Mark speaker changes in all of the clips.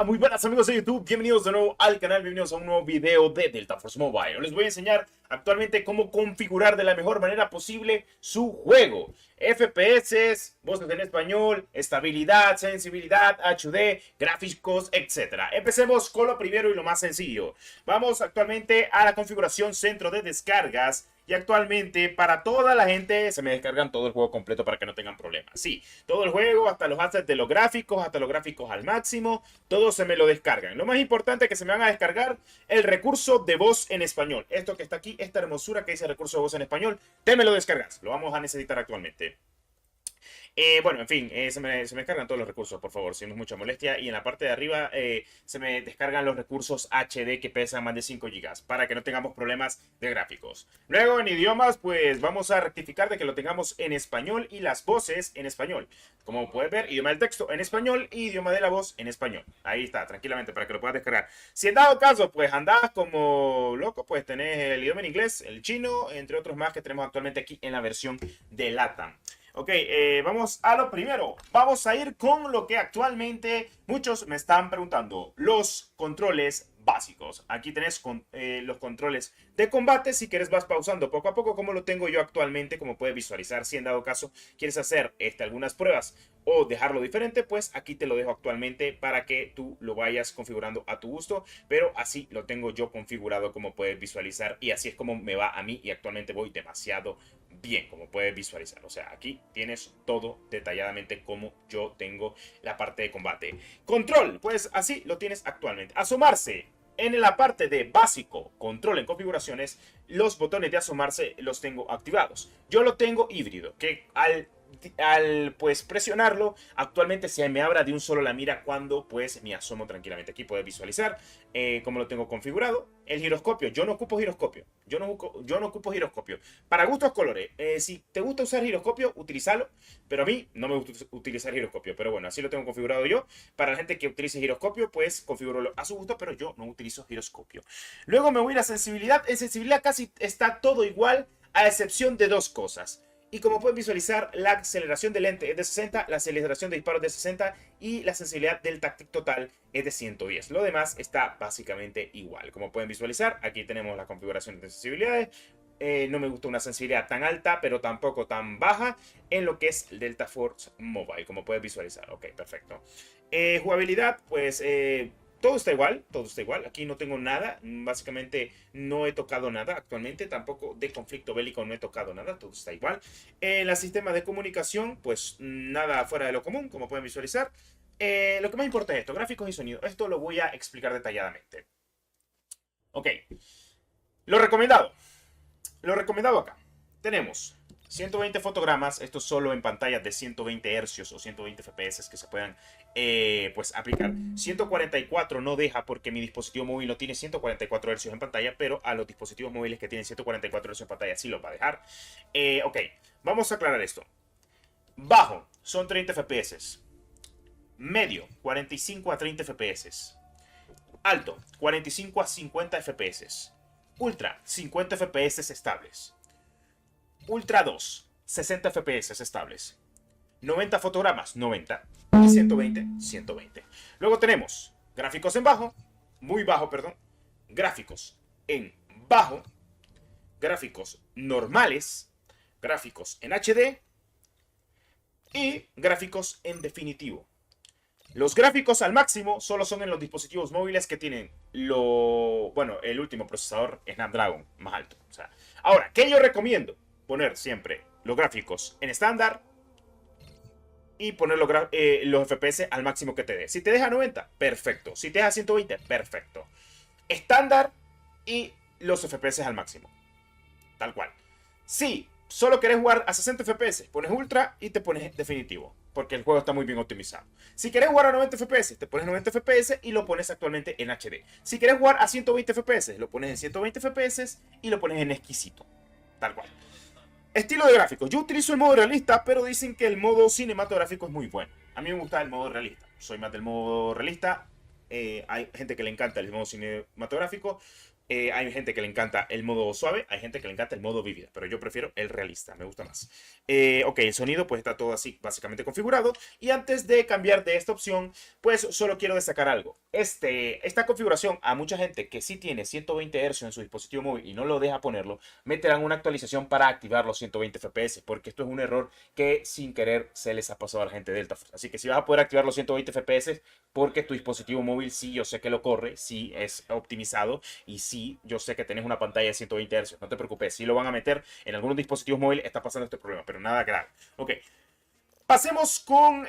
Speaker 1: Muy buenas amigos de YouTube, bienvenidos de nuevo al canal, bienvenidos a un nuevo video de Delta Force Mobile. Hoy les voy a enseñar actualmente cómo configurar de la mejor manera posible su juego. FPS, voces en español, estabilidad, sensibilidad, HD, gráficos, etc. Empecemos con lo primero y lo más sencillo. Vamos actualmente a la configuración centro de descargas. Y actualmente para toda la gente se me descargan todo el juego completo para que no tengan problemas. Sí, todo el juego, hasta los assets de los gráficos, hasta los gráficos al máximo, todo se me lo descargan. Lo más importante es que se me van a descargar el recurso de voz en español. Esto que está aquí, esta hermosura que dice recurso de voz en español, te me lo descargas. Lo vamos a necesitar actualmente. Bueno, en fin, se me descargan todos los recursos, por favor, si no es mucha molestia. Y en la parte de arriba se me descargan los recursos HD que pesan más de 5 GB para que no tengamos problemas de gráficos. Luego en idiomas, pues vamos a rectificar de que lo tengamos en español y las voces en español. Como puedes ver, idioma del texto en español y idioma de la voz en español. Ahí está, tranquilamente, para que lo puedas descargar. Si en dado caso, pues andás como loco, pues tenés el idioma en inglés, el chino, entre otros más que tenemos actualmente aquí en la versión de LATAM. Ok, vamos a lo primero. Vamos a ir con lo que actualmente muchos me están preguntando. Los controles básicos. Aquí tenés los controles de combate. Si quieres vas pausando poco a poco como lo tengo yo actualmente. Como puedes visualizar, si en dado caso quieres hacer algunas pruebas o dejarlo diferente, pues aquí te lo dejo actualmente para que tú lo vayas configurando a tu gusto. Pero así lo tengo yo configurado como puedes visualizar. Y así es como me va a mí y actualmente voy demasiado bien, como puedes visualizar. O sea, aquí tienes todo detalladamente como yo tengo la parte de combate. Control, pues así lo tienes actualmente. Asomarse. En la parte de básico, control en configuraciones, los botones de asomarse los tengo activados. Yo lo tengo híbrido, que al pues presionarlo, actualmente se me abra de un solo la mira cuando pues me asomo tranquilamente. Aquí puedes visualizar cómo lo tengo configurado. El giroscopio, yo no ocupo giroscopio. Yo no ocupo giroscopio. Para gustos colores, si te gusta usar giroscopio, utilízalo. Pero a mí no me gusta utilizar giroscopio. Pero bueno, así lo tengo configurado yo. Para la gente que utilice giroscopio, pues configuro a su gusto, pero yo no utilizo giroscopio. Luego me voy a la sensibilidad. En sensibilidad casi está todo igual, a excepción de dos cosas. Y como pueden visualizar, la aceleración del lente es de 60, la aceleración de disparo es de 60 y la sensibilidad del táctil total es de 110. Lo demás está básicamente igual. Como pueden visualizar, aquí tenemos la configuración de sensibilidades. No me gusta una sensibilidad tan alta, pero tampoco tan baja en lo que es el Delta Force Mobile, como puedes visualizar. Ok, perfecto. Jugabilidad, pues todo está igual, todo está igual. Aquí no tengo nada, básicamente no he tocado nada actualmente, tampoco de conflicto bélico no he tocado nada, todo está igual. En el sistema de comunicación, pues nada fuera de lo común, como pueden visualizar. Lo que más importa es esto, gráficos y sonido. Esto lo voy a explicar detalladamente. Ok, lo recomendado. Lo recomendado acá. Tenemos 120 fotogramas, esto solo en pantallas de 120 Hz o 120 FPS que se puedan pues aplicar. 144 no deja porque mi dispositivo móvil no tiene 144 Hz en pantalla, pero a los dispositivos móviles que tienen 144 Hz en pantalla sí los va a dejar. Ok, vamos a aclarar esto. Bajo son 30 FPS. Medio, 45 a 30 FPS. Alto, 45 a 50 FPS. Ultra, 50 FPS estables. Ultra 2, 60 FPS estables. 90 fotogramas, 90. Y 120, 120. Luego tenemos gráficos en bajo, muy bajo, perdón. Gráficos en bajo. Gráficos normales. Gráficos en HD. Y gráficos en definitivo. Los gráficos al máximo solo son en los dispositivos móviles que tienen el último procesador Snapdragon más alto. O sea, ahora, ¿qué yo recomiendo? Poner siempre los gráficos en estándar y poner los FPS al máximo que te dé. Si te deja 90, perfecto. Si te deja 120, perfecto. Estándar y los FPS al máximo. Tal cual. Si solo querés jugar a 60 FPS, pones ultra y te pones definitivo, porque el juego está muy bien optimizado. Si querés jugar a 90 FPS, te pones 90 FPS y lo pones actualmente en HD. Si querés jugar a 120 FPS, lo pones en 120 FPS y lo pones en exquisito. Tal cual. Estilo de gráficos. Yo utilizo el modo realista, pero dicen que el modo cinematográfico es muy bueno. A mí me gusta el modo realista. Soy más del modo realista. Hay gente que le encanta el modo cinematográfico. Hay gente que le encanta el modo suave, hay gente que le encanta el modo vívida, pero yo prefiero el realista, me gusta más. Ok, el sonido pues está todo así básicamente configurado. Y antes de cambiar de esta opción, pues solo quiero destacar algo. Esta configuración a mucha gente que sí tiene 120 Hz en su dispositivo móvil y no lo deja ponerlo, meterán una actualización para activar los 120 FPS, porque esto es un error que sin querer se les ha pasado a la gente de Delta Force. Así que si vas a poder activar los 120 FPS, porque tu dispositivo móvil sí, yo sé que lo corre, sí es optimizado y sí, yo sé que tenés una pantalla de 120 Hz. No te preocupes, si lo van a meter en algunos dispositivos móviles, está pasando este problema, pero nada grave. Ok. Pasemos con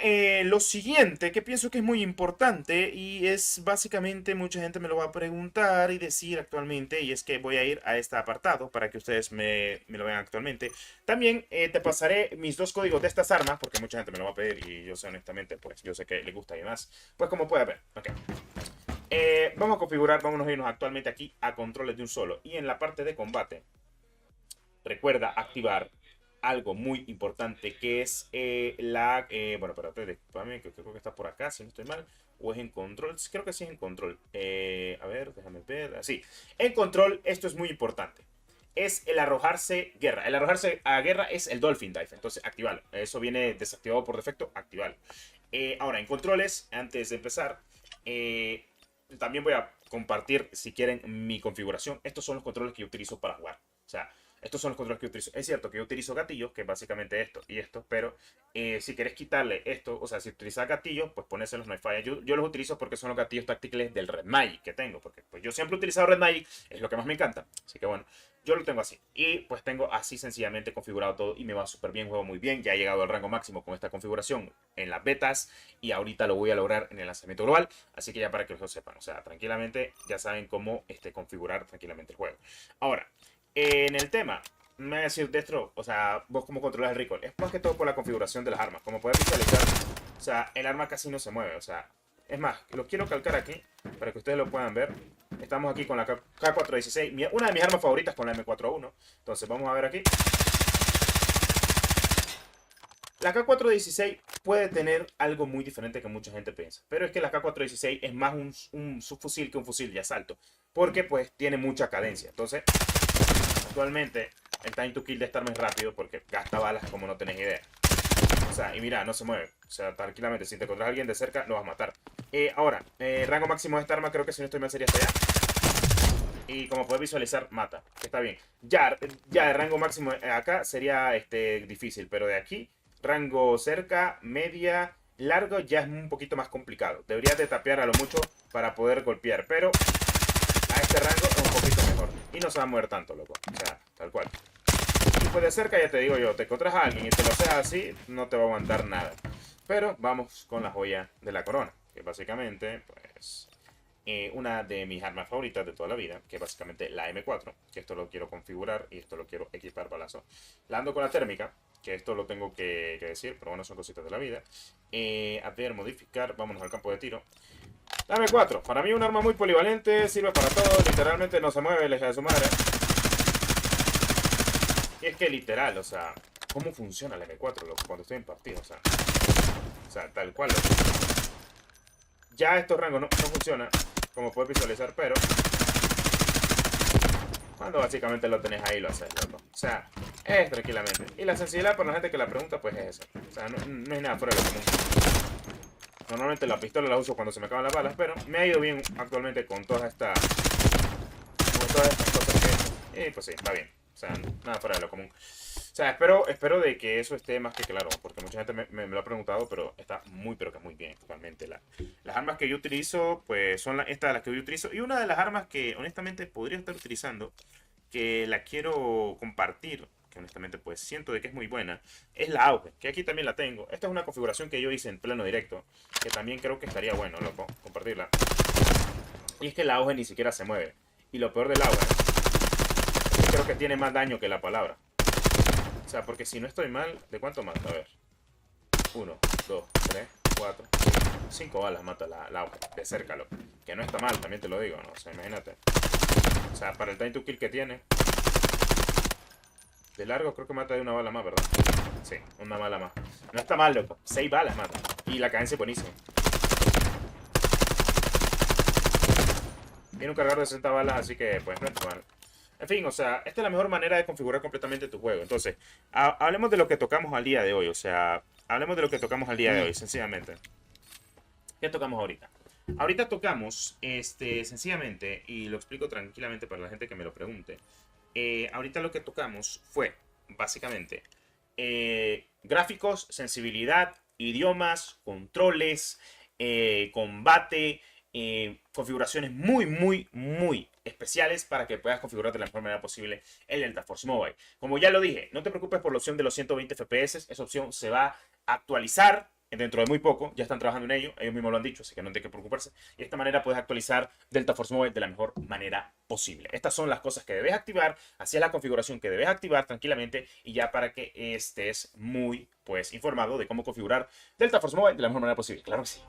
Speaker 1: lo siguiente, que pienso que es muy importante y es básicamente, mucha gente me lo va a preguntar y decir actualmente, y es que voy a ir a este apartado para que ustedes me lo vean actualmente. También te pasaré mis dos códigos de estas armas, porque mucha gente me lo va a pedir y yo sé honestamente, pues yo sé que le gusta y demás. Pues como puede ver, ok. Vamos a configurar, vámonos a irnos actualmente aquí a controles de un solo. Y en la parte de combate, recuerda activar algo muy importante que es bueno, espérate, discúlpame, creo que está por acá, si no estoy mal. O es en control, creo que sí es en control. A ver, déjame ver. Así, en control, esto es muy importante. Es el arrojarse guerra. El arrojarse a guerra es el Dolphin Dive. Entonces, activalo. Eso viene desactivado por defecto. Activalo. Ahora, en controles, antes de empezar, también voy a compartir, si quieren, mi configuración. Estos son los controles que yo utilizo para jugar. O sea, estos son los controles que yo utilizo. Es cierto que yo utilizo gatillos, que es básicamente esto y esto, pero si quieres quitarle esto, o sea, si utilizas gatillos, pues ponérselos, no hay falla. Yo los utilizo porque son los gatillos táctiles del Red Magic que tengo, porque pues yo siempre he utilizado Red Magic, es lo que más me encanta. Así que bueno, yo lo tengo así. Y pues tengo así sencillamente configurado todo y me va súper bien, juego muy bien. Ya he llegado al rango máximo con esta configuración en las betas y ahorita lo voy a lograr en el lanzamiento global. Así que ya para que lo sepan, o sea, tranquilamente ya saben cómo configurar tranquilamente el juego. Ahora, en el tema, me va a decir Destro, o sea, vos cómo controlas el recoil. Es más que todo por la configuración de las armas. Como puedes visualizar, o sea, el arma casi no se mueve, o sea, es más, lo quiero calcar aquí para que ustedes lo puedan ver. Estamos aquí con la K416, una de mis armas favoritas con la M4A1. Entonces vamos a ver aquí. La K416 puede tener algo muy diferente que mucha gente piensa. Pero es que la K416 es más un subfusil que un fusil de asalto. Porque pues tiene mucha cadencia. Entonces, actualmente el time to kill de esta arma es rápido porque gasta balas como no tenés idea. O sea, y mira, no se mueve. O sea, tranquilamente, si te encontrás a alguien de cerca, lo vas a matar. Ahora, rango máximo de esta arma creo que si no estoy mal sería hasta allá. Y como puedes visualizar, mata. Está bien. Ya el rango máximo acá sería difícil, pero de aquí, rango cerca, media, largo, ya es un poquito más complicado. Deberías de tapear a lo mucho para poder golpear, pero a este rango es un poquito mejor. Y no se va a mover tanto, loco. O sea, tal cual. Y pues de cerca ya te digo yo, te encontrás a alguien y te lo sea así, no te va a aguantar nada. Pero vamos con la joya de la corona, que básicamente, pues, una de mis armas favoritas de toda la vida, que es básicamente la M4, que esto lo quiero configurar y esto lo quiero equipar balazo. La ando con la térmica, que esto lo tengo que decir, pero bueno, son cositas de la vida. A ver, modificar, vámonos al campo de tiro. La M4, para mí un arma muy polivalente, sirve para todo, literalmente no se mueve, le de su madre. Y es que literal, o sea, ¿cómo funciona la M4 loco, cuando estoy en partido? O sea, tal cual, loco. Ya estos rangos no funcionan, como puedes visualizar, pero cuando básicamente lo tenés ahí lo haces, loco. O sea, es tranquilamente. Y la sensibilidad para la gente que la pregunta, pues es eso. O sea, no es nada fuera de lo común. Normalmente la pistola la uso cuando se me acaban las balas, pero me ha ido bien actualmente con todas estas cosas que... Y pues sí, va bien. O sea, nada fuera de lo común. O sea, espero de que eso esté más que claro, porque mucha gente me lo ha preguntado, pero está pero que muy bien actualmente. Las armas que yo utilizo, pues son estas las que yo utilizo. Y una de las armas que honestamente podría estar utilizando, que la quiero compartir, que honestamente pues siento de que es muy buena, es la AUG, que aquí también la tengo. Esta es una configuración que yo hice en plano directo, que también creo que estaría bueno, loco, compartirla. Y es que la AUG ni siquiera se mueve. Y lo peor del AUG, creo que tiene más daño que la palabra. O sea, porque si no estoy mal, ¿de cuánto mata? A ver. 1, 2, 3, 4, 5 balas mata la AUG de cerca, loco. Que no está mal, también te lo digo, ¿no? O sea, imagínate. O sea, para el time to kill que tiene. De largo creo que mata de una bala más, ¿verdad? Sí, una bala más. No está mal, loco. 6 balas mata. Y la cadencia es buenísima. Tiene un cargador de 60 balas, así que pues no es mal. En fin, o sea, esta es la mejor manera de configurar completamente tu juego. Entonces, hablemos de lo que tocamos al día de hoy. O sea, hablemos de lo que tocamos al día de hoy, sencillamente. ¿Qué tocamos ahorita? Ahorita tocamos, sencillamente, y lo explico tranquilamente para la gente que me lo pregunte. Ahorita lo que tocamos fue, básicamente, gráficos, sensibilidad, idiomas, controles, combate, configuraciones muy especiales para que puedas configurar de la mejor manera posible el Delta Force Mobile. Como ya lo dije, no te preocupes por la opción de los 120 FPS, esa opción se va a actualizar dentro de muy poco, ya están trabajando en ello, ellos mismos lo han dicho, así que no hay que preocuparse. Y de esta manera puedes actualizar Delta Force Mobile de la mejor manera posible. Estas son las cosas que debes activar, así es la configuración que debes activar tranquilamente y ya para que estés muy pues informado de cómo configurar Delta Force Mobile de la mejor manera posible. Claro que sí.